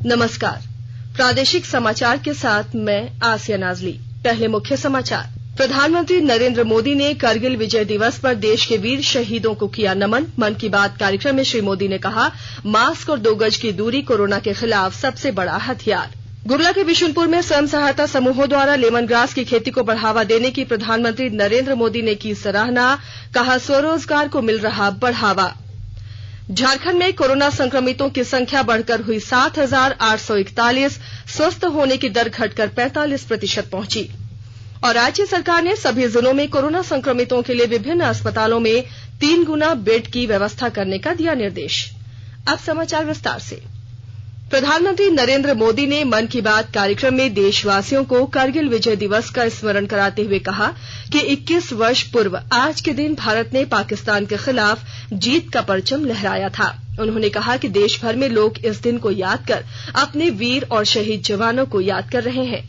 नमस्कार। प्रादेशिक समाचार के साथ मैं आसिया नाजली। पहले मुख्य समाचार। प्रधानमंत्री नरेंद्र मोदी ने करगिल विजय दिवस पर देश के वीर शहीदों को किया नमन। मन की बात कार्यक्रम में श्री मोदी ने कहा, मास्क और 2 गज की दूरी कोरोना के खिलाफ सबसे बड़ा हथियार। गुमला के बिशुनपुर में स्वयं सहायता समूहों द्वारा लेमन ग्रास की खेती को बढ़ावा देने की प्रधानमंत्री नरेंद्र मोदी ने की सराहना। कहा, स्वरोजगार को मिल रहा बढ़ावा। झारखंड में कोरोना संक्रमितों की संख्या बढ़कर हुई 7,841। स्वस्थ होने की दर घटकर 45% पहुंची। और राज्य सरकार ने सभी जिलों में कोरोना संक्रमितों के लिए विभिन्न अस्पतालों में 3 गुना बेड की व्यवस्था करने का दिया निर्देश। अब समाचार विस्तार से। प्रधानमंत्री नरेंद्र मोदी ने मन की बात कार्यक्रम में देशवासियों को करगिल विजय दिवस का स्मरण कराते हुए कहा कि 21 वर्ष पूर्व आज के दिन भारत ने पाकिस्तान के खिलाफ जीत का परचम लहराया था। उन्होंने कहा कि देश भर में लोग इस दिन को याद कर अपने वीर और शहीद जवानों को याद कर रहे हैं।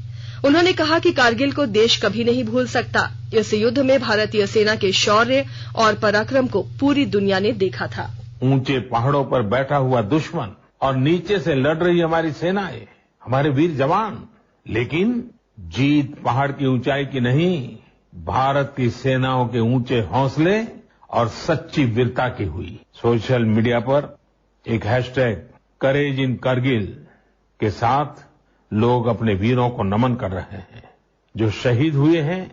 उन्होंने कहा कि कारगिल को देश कभी नहीं भूल सकता। इस युद्ध में भारतीय सेना के शौर्य और पराक्रम को पूरी दुनिया ने देखा था। ऊंचे पहाड़ों पर बैठा हुआ दुश्मन और नीचे से लड़ रही हमारी सेनाएं, हमारे वीर जवान, लेकिन जीत पहाड़ की ऊंचाई की नहीं, भारत की सेनाओं के ऊंचे हौसले और सच्ची वीरता की हुई। सोशल मीडिया पर एक हैशटैग करेज इन करगिल के साथ लोग अपने वीरों को नमन कर रहे हैं। जो शहीद हुए हैं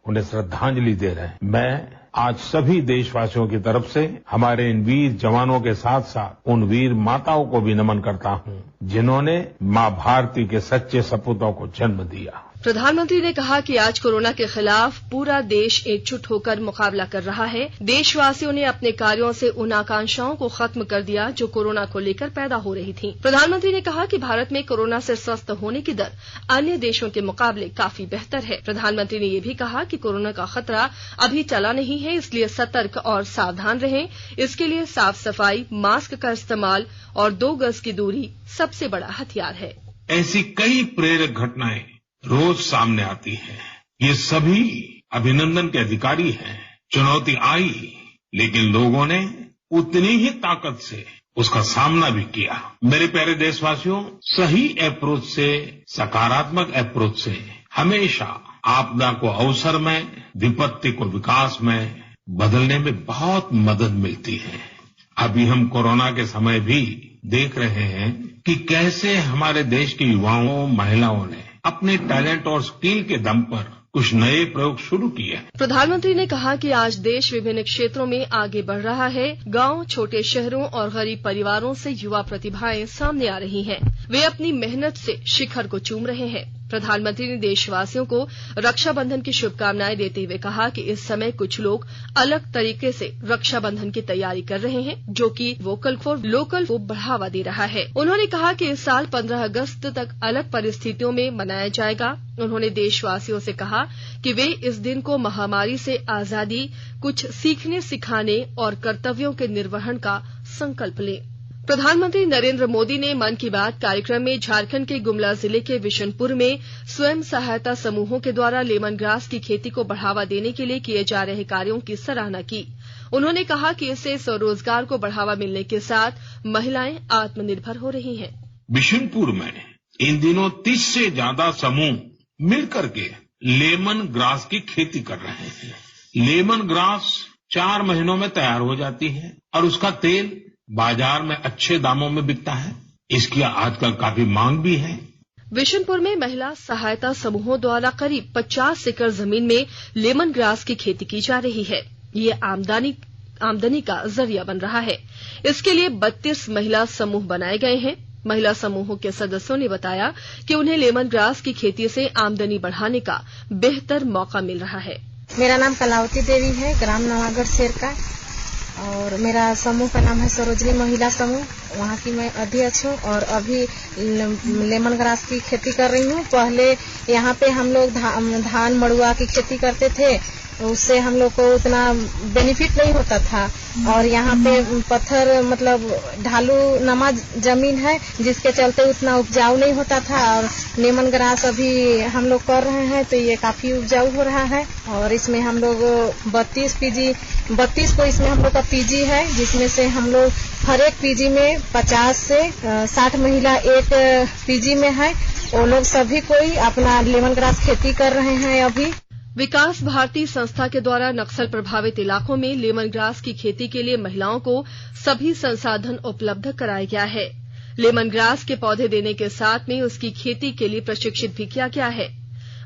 उन्हें श्रद्धांजलि दे रहे हैं। मैं आज सभी देशवासियों की तरफ से हमारे इन वीर जवानों के साथ साथ उन वीर माताओं को भी नमन करता हूं जिन्होंने मां भारती के सच्चे सपूतों को जन्म दिया। प्रधानमंत्री ने कहा कि आज कोरोना के खिलाफ पूरा देश एकजुट होकर मुकाबला कर रहा है। देशवासियों ने अपने कार्यों से उन आकांक्षाओं को खत्म कर दिया जो कोरोना को लेकर पैदा हो रही थी। प्रधानमंत्री ने कहा कि भारत में कोरोना से स्वस्थ होने की दर अन्य देशों के मुकाबले काफी बेहतर है। प्रधानमंत्री ने ये भी कहा कि कोरोना का खतरा अभी टला नहीं है, इसलिए सतर्क और सावधान रहें। इसके लिए साफ सफाई, मास्क का इस्तेमाल और 2 गज की दूरी सबसे बड़ा हथियार है। ऐसी कई प्रेरक घटनाएं रोज सामने आती है। ये सभी अभिनंदन के अधिकारी हैं। चुनौती आई, लेकिन लोगों ने उतनी ही ताकत से उसका सामना भी किया। मेरे प्यारे देशवासियों, सही अप्रोच से, सकारात्मक अप्रोच से हमेशा आपदा को अवसर में, विपत्ति को विकास में बदलने में बहुत मदद मिलती है। अभी हम कोरोना के समय भी देख रहे हैं कि कैसे हमारे देश के युवाओं, महिलाओं ने अपने टैलेंट और स्किल के दम पर कुछ नए प्रयोग शुरू किए। प्रधानमंत्री ने कहा कि आज देश विभिन्न क्षेत्रों में आगे बढ़ रहा है। गांव, छोटे शहरों और गरीब परिवारों से युवा प्रतिभाएं सामने आ रही हैं। वे अपनी मेहनत से शिखर को चूम रहे हैं। प्रधानमंत्री ने देशवासियों को रक्षाबंधन की शुभकामनाएं देते हुए कहा कि इस समय कुछ लोग अलग तरीके से रक्षाबंधन की तैयारी कर रहे हैं, जो कि वोकल फॉर लोकल को बढ़ावा दे रहा है। उन्होंने कहा कि इस साल 15 अगस्त तक अलग परिस्थितियों में मनाया जाएगा। उन्होंने देशवासियों से कहा कि वे इस दिन को महामारी से आजादी, कुछ सीखने सिखाने और कर्तव्यों के निर्वहन का संकल्प लें। प्रधानमंत्री नरेंद्र मोदी ने मन की बात कार्यक्रम में झारखंड के गुमला जिले के बिशुनपुर में स्वयं सहायता समूहों के द्वारा लेमन ग्रास की खेती को बढ़ावा देने के लिए किए जा रहे कार्यों की सराहना की। उन्होंने कहा कि इससे स्वरोजगार को बढ़ावा मिलने के साथ महिलाएं आत्मनिर्भर हो रही हैं। बिशुनपुर में इन दिनों 30 से ज्यादा समूह मिलकर के लेमन ग्रास की खेती कर रहे हैं। लेमन ग्रास 4 महीनों में तैयार हो जाती है और उसका तेल बाजार में अच्छे दामों में बिकता है। इसकी आजकल काफी मांग भी है। बिशुनपुर में महिला सहायता समूहों द्वारा करीब 50 एकड़ जमीन में लेमन ग्रास की खेती की जा रही है। ये आमदनी का जरिया बन रहा है। इसके लिए 32 महिला समूह बनाए गए हैं। महिला समूहों के सदस्यों ने बताया कि उन्हें लेमन ग्रास की खेती से आमदनी बढ़ाने का बेहतर मौका मिल रहा है। मेरा नाम कलावती देवी है, ग्राम नवागढ़ शेर का, और मेरा समूह का नाम है सरोजनी महिला समूह। वहाँ की मैं अध्यक्ष हूँ और अभी लेमन ग्रास की खेती कर रही हूँ। पहले यहाँ पे हम लोग धान मड़ुआ की खेती करते थे, उससे हम लोग को उतना बेनिफिट नहीं होता था। और यहाँ पे पत्थर मतलब ढालू नमा जमीन है, जिसके चलते उतना उपजाऊ नहीं होता था। और लेमन ग्रास अभी हम लोग कर रहे हैं तो ये काफी उपजाऊ हो रहा है। और इसमें हम लोग 32 को इसमें हम लोग का पीजी है, जिसमें से हम लोग हर एक पीजी में 50 से 60 महिला एक पीजी में है। वो लोग सभी कोई अपना लेमन ग्रास खेती कर रहे हैं। अभी विकास भारती संस्था के द्वारा नक्सल प्रभावित इलाकों में लेमन ग्रास की खेती के लिए महिलाओं को सभी संसाधन उपलब्ध कराया गया है। लेमन ग्रास के पौधे देने के साथ में उसकी खेती के लिए प्रशिक्षित भी किया गया है।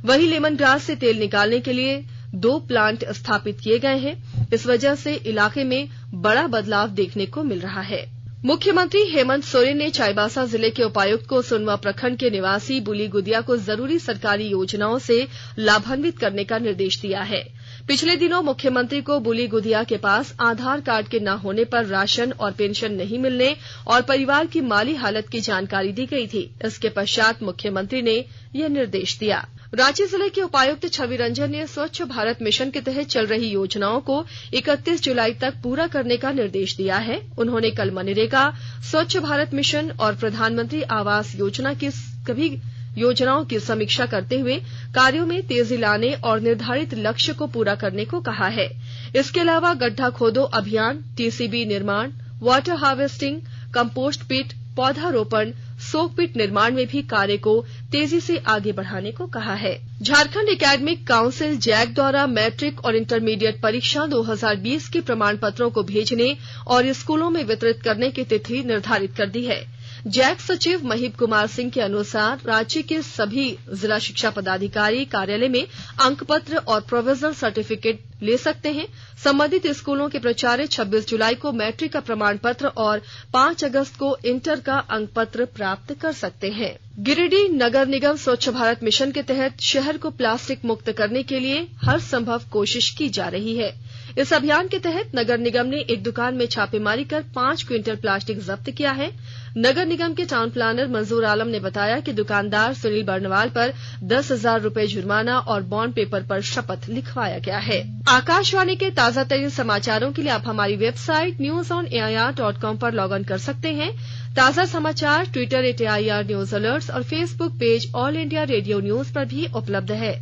वहीं लेमन ग्रास से तेल निकालने के लिए 2 प्लांट स्थापित किए गए हैं। इस वजह से इलाके में बड़ा बदलाव देखने को मिल रहा है। मुख्यमंत्री हेमंत सोरेन ने चाईबासा जिले के उपायुक्त को सोनवा प्रखंड के निवासी बुली गुदिया को जरूरी सरकारी योजनाओं से लाभान्वित करने का निर्देश दिया है। पिछले दिनों मुख्यमंत्री को बुली गुदिया के पास आधार कार्ड के न होने पर राशन और पेंशन नहीं मिलने और परिवार की माली हालत की जानकारी दी गई थी। इसके पश्चात मुख्यमंत्री ने यह निर्देश दिया। रांची जिले के उपायुक्त छवि रंजन ने स्वच्छ भारत मिशन के तहत चल रही योजनाओं को 31 जुलाई तक पूरा करने का निर्देश दिया है। उन्होंने कल मनरेगा, स्वच्छ भारत मिशन और प्रधानमंत्री आवास योजना की सभी योजनाओं की समीक्षा करते हुए कार्यों में तेजी लाने और निर्धारित लक्ष्य को पूरा करने को कहा है। इसके अलावा गड्ढा खोदो अभियान, टीसीबी निर्माण, वाटर हार्वेस्टिंग, कंपोस्ट पिट, पौधारोपण, सोक पिट निर्माण में भी कार्य को तेजी से आगे बढ़ाने को कहा है। झारखंड एकेडमिक काउंसिल जैक द्वारा मैट्रिक और इंटरमीडिएट परीक्षा 2020 के प्रमाण पत्रों को भेजने और स्कूलों में वितरित करने की तिथि निर्धारित कर दी है। जैक सचिव महीप कुमार सिंह के अनुसार राज्य के सभी जिला शिक्षा पदाधिकारी कार्यालय में अंक पत्र और प्रोविजनल सर्टिफिकेट ले सकते हैं। संबंधित स्कूलों के प्राचार्य 26 जुलाई को मैट्रिक का प्रमाण पत्र और 5 अगस्त को इंटर का अंक पत्र प्राप्त कर सकते हैं। गिरिडीह नगर निगम स्वच्छ भारत मिशन के तहत शहर को प्लास्टिक मुक्त करने के लिए हर संभव कोशिश की जा रही है। इस अभियान के तहत नगर निगम ने एक दुकान में छापेमारी कर 5 क्विंटल प्लास्टिक जब्त किया है। नगर निगम के टाउन प्लानर मंजूर आलम ने बताया कि दुकानदार सुनील बर्नवाल पर 10,000 रुपए जुर्माना और बॉन्ड पेपर पर शपथ लिखवाया गया है। आकाशवाणी के ताजा तरीन समाचारों के लिए आप हमारी वेबसाइट newsonair.com पर लॉग इन कर सकते हैं। ताजा समाचार ट्विटर @AIR न्यूज अलर्ट्स और Facebook page all India radio news पर भी उपलब्ध है।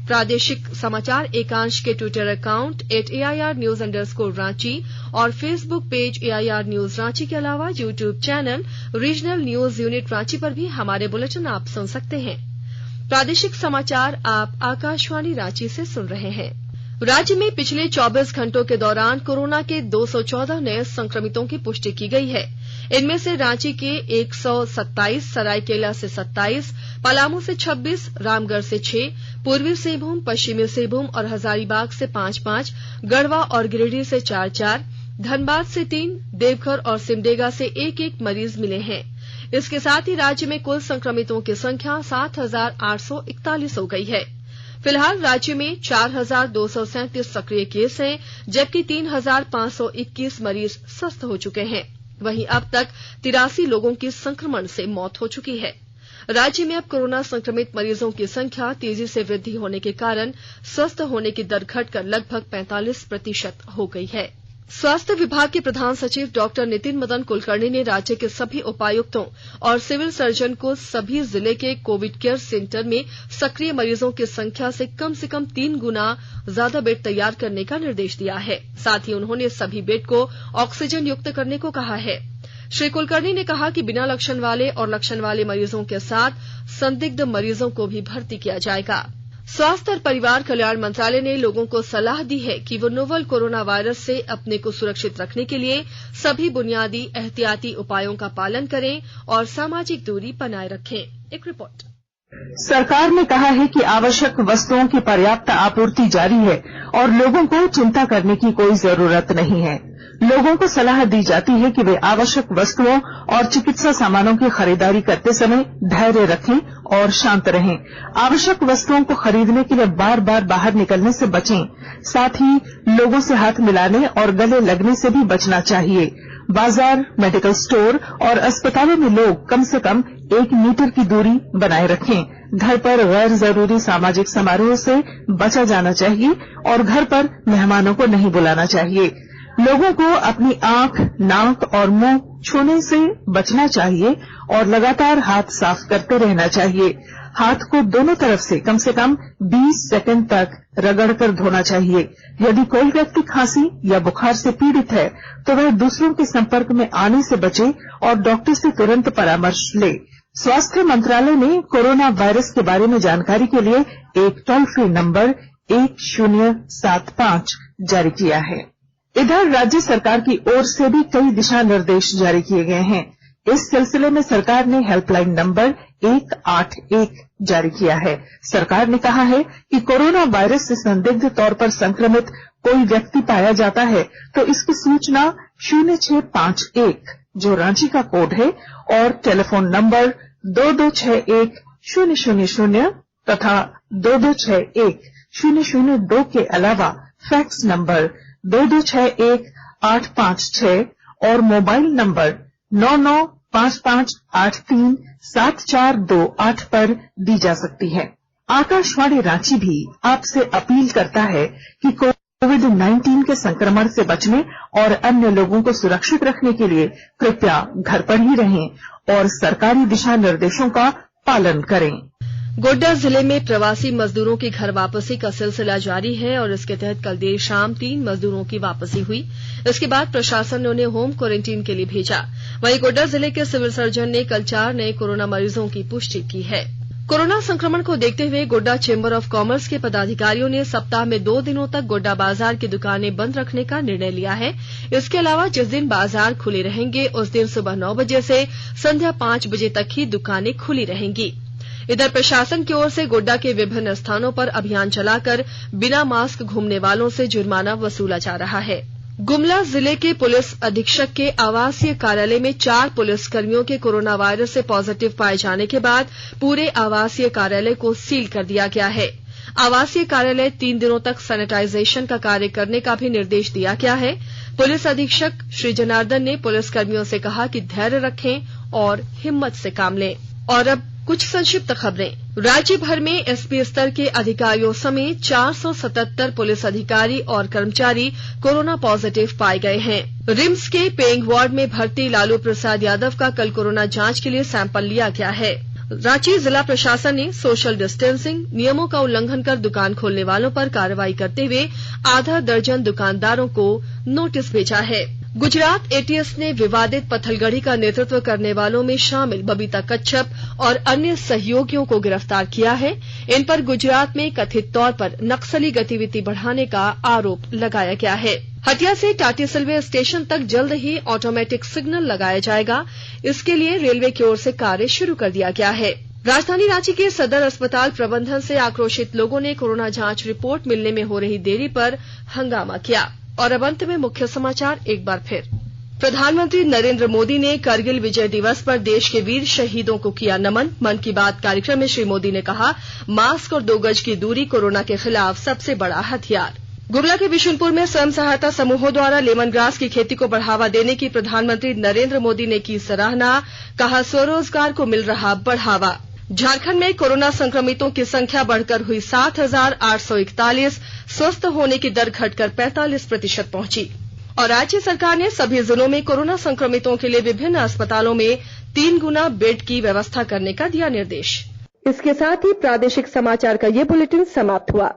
प्रादेशिक समाचार एकांश के ट्विटर अकाउंट @AIR News_Ranchi और Facebook page AIR news Ranchi के अलावा YouTube channel regional news unit Ranchi पर भी हमारे बुलेटिन आप सुन सकते हैं। प्रादेशिक समाचार आप आकाशवाणी रांची से सुन रहे हैं। राज्य में पिछले 24 घंटों के दौरान कोरोना के 214 नए संक्रमितों की पुष्टि की गई है। इनमें से रांची के 127, सरायकेला से 27, पलामू से 26, रामगढ़ से 6, पूर्वी सिंहभूम, पश्चिमी सिंहभूम और हजारीबाग से 5-5, गढ़वा और गिरिडीह से 4-4, धनबाद से 3, देवघर और सिमडेगा से 1-1 मरीज मिले हैं। इसके साथ ही राज्य में कुल संक्रमितों की संख्या 7,841 हो गई है। फिलहाल राज्य में 4,237 सक्रिय केस हैं, जबकि 3,521 मरीज स्वस्थ हो चुके हैं। वहीं अब तक 83 लोगों की संक्रमण से मौत हो चुकी है। राज्य में अब कोरोना संक्रमित मरीजों की संख्या तेजी से वृद्धि होने के कारण स्वस्थ होने की दर घटकर लगभग 45% हो गई है। स्वास्थ्य विभाग के प्रधान सचिव डॉक्टर नितिन मदन कुलकर्णी ने राज्य के सभी उपायुक्तों और सिविल सर्जन को सभी जिले के कोविड केयर सेंटर में सक्रिय मरीजों की संख्या से कम 3 गुना ज्यादा बेड तैयार करने का निर्देश दिया है। साथ ही उन्होंने सभी बेड को ऑक्सीजन युक्त करने को कहा है। श्री कुलकर्णी ने कहा कि बिना लक्षण वाले और लक्षण वाले मरीजों के साथ संदिग्ध मरीजों को भी भर्ती किया जाएगा। स्वास्थ्य और परिवार कल्याण मंत्रालय ने लोगों को सलाह दी है कि वो नोवल कोरोना वायरस से अपने को सुरक्षित रखने के लिए सभी बुनियादी एहतियाती उपायों का पालन करें और सामाजिक दूरी बनाए रखें। एक रिपोर्ट। सरकार ने कहा है कि आवश्यक वस्तुओं की पर्याप्त आपूर्ति जारी है और लोगों को चिंता करने की कोई जरूरत नहीं है। लोगों को सलाह दी जाती है कि वे आवश्यक वस्तुओं और चिकित्सा सामानों की खरीदारी करते समय धैर्य रखें और शांत रहें। आवश्यक वस्तुओं को खरीदने के लिए बार बार बाहर निकलने से बचें। साथ ही लोगों से हाथ मिलाने और गले लगने से भी बचना चाहिए। बाजार, मेडिकल स्टोर और अस्पतालों में लोग कम से कम 1 मीटर की दूरी बनाए रखें। घर पर गैर जरूरी सामाजिक समारोह से बचा जाना चाहिए और घर पर मेहमानों को नहीं बुलाना चाहिए। लोगों को अपनी आंख, नाक और मुंह छूने से बचना चाहिए और लगातार हाथ साफ करते रहना चाहिए। हाथ को दोनों तरफ से कम 20 सेकंड तक रगड़कर धोना चाहिए। यदि कोई व्यक्ति खांसी या बुखार से पीड़ित है तो वह दूसरों के संपर्क में आने से बचे और डॉक्टर से तुरंत परामर्श ले। स्वास्थ्य मंत्रालय ने कोरोना वायरस के बारे में जानकारी के लिए एक टोल फ्री नंबर 1075 जारी किया है। इधर राज्य सरकार की ओर से भी कई दिशा निर्देश जारी किए गए हैं। इस सिलसिले में सरकार ने हेल्पलाइन नंबर 181 जारी किया है। सरकार ने कहा है कि कोरोना वायरस से संदिग्ध तौर पर संक्रमित कोई व्यक्ति पाया जाता है तो इसकी सूचना 0651 जो रांची का कोड है और टेलीफोन नंबर 2261-000 तथा 2261-002 के अलावा फैक्स नंबर 2261-856 और मोबाइल नंबर 9955837428 पर दी जा सकती है। आकाशवाणी रांची भी आपसे अपील करता है कि कोविड-19 के संक्रमण से बचने और अन्य लोगों को सुरक्षित रखने के लिए कृपया घर पर ही रहें और सरकारी दिशा निर्देशों का पालन करें। गोड्डा जिले में प्रवासी मजदूरों की घर वापसी का सिलसिला जारी है और इसके तहत कल देर शाम 3 मजदूरों की वापसी हुई। इसके बाद प्रशासन ने उन्हें होम क्वारंटीन के लिए भेजा। वहीं गोड्डा जिले के सिविल सर्जन ने कल 4 नए कोरोना मरीजों की पुष्टि की है। कोरोना संक्रमण को देखते हुए गोड्डा चेंबर ऑफ कॉमर्स के पदाधिकारियों ने सप्ताह में 2 दिनों तक गोड्डा बाजार की दुकानें बंद रखने का निर्णय लिया है। इसके अलावा जिस दिन बाजार खुले रहेंगे उस दिन सुबह 9 बजे से संध्या 5 बजे तक ही दुकानें खुली रहेंगी। इधर प्रशासन की ओर से गोड्डा के विभिन्न स्थानों पर अभियान चलाकर बिना मास्क घूमने वालों से जुर्माना वसूला जा रहा है। गुमला जिले के पुलिस अधीक्षक के आवासीय कार्यालय में 4 पुलिसकर्मियों के कोरोना वायरस से पॉजिटिव पाए जाने के बाद पूरे आवासीय कार्यालय को सील कर दिया गया है। आवासीय कार्यालय 3 दिनों तक सैनिटाइजेशन का कार्य करने का भी निर्देश दिया गया है। पुलिस अधीक्षक श्री जनार्दन ने पुलिसकर्मियों से कहा कि धैर्य रखें और हिम्मत से काम लें। और अब कुछ संक्षिप्त खबरें। राज्य भर में एसपी स्तर के अधिकारियों समेत 477 पुलिस अधिकारी और कर्मचारी कोरोना पॉजिटिव पाए गए हैं। रिम्स के पेइंग वार्ड में भर्ती लालू प्रसाद यादव का कल कोरोना जांच के लिए सैंपल लिया गया है। रांची जिला प्रशासन ने सोशल डिस्टेंसिंग नियमों का उल्लंघन कर दुकान खोलने वालों पर कार्रवाई करते हुए आधा दर्जन दुकानदारों को नोटिस भेजा है। गुजरात एटीएस ने विवादित पत्थलगड़ी का नेतृत्व करने वालों में शामिल बबीता कच्छप और अन्य सहयोगियों को गिरफ्तार किया है। इन पर गुजरात में कथित तौर पर नक्सली गतिविधि बढ़ाने का आरोप लगाया गया है। हटिया से टाटीसिलवे स्टेशन तक जल्द ही ऑटोमेटिक सिग्नल लगाया जाएगा। इसके लिए रेलवे की ओर से कार्य शुरू कर दिया गया है। राजधानी रांची के सदर अस्पताल प्रबंधन से आक्रोशित लोगों ने कोरोना जांच रिपोर्ट मिलने में हो रही देरी पर हंगामा किया। और अब अंत में मुख्य समाचार एक बार फिर। प्रधानमंत्री नरेंद्र मोदी ने करगिल विजय दिवस पर देश के वीर शहीदों को किया नमन। मन की बात कार्यक्रम में श्री मोदी ने कहा, मास्क और 2 गज की दूरी कोरोना के खिलाफ सबसे बड़ा हथियार। गुमला के बिशुनपुर में स्वयं सहायता समूहों द्वारा लेमन ग्रास की खेती को बढ़ावा देने की प्रधानमंत्री नरेंद्र मोदी ने की सराहना। कहा, स्वरोजगार को मिल रहा बढ़ावा। झारखंड में कोरोना संक्रमितों की संख्या बढ़कर हुई 7,841। स्वस्थ होने की दर घटकर 45% पहुंची। और राज्य सरकार ने सभी जिलों में कोरोना संक्रमितों के लिए विभिन्न अस्पतालों में 3 गुना बेड की व्यवस्था करने का दिया निर्देश। इसके साथ ही प्रादेशिक समाचार का ये बुलेटिन समाप्त हुआ।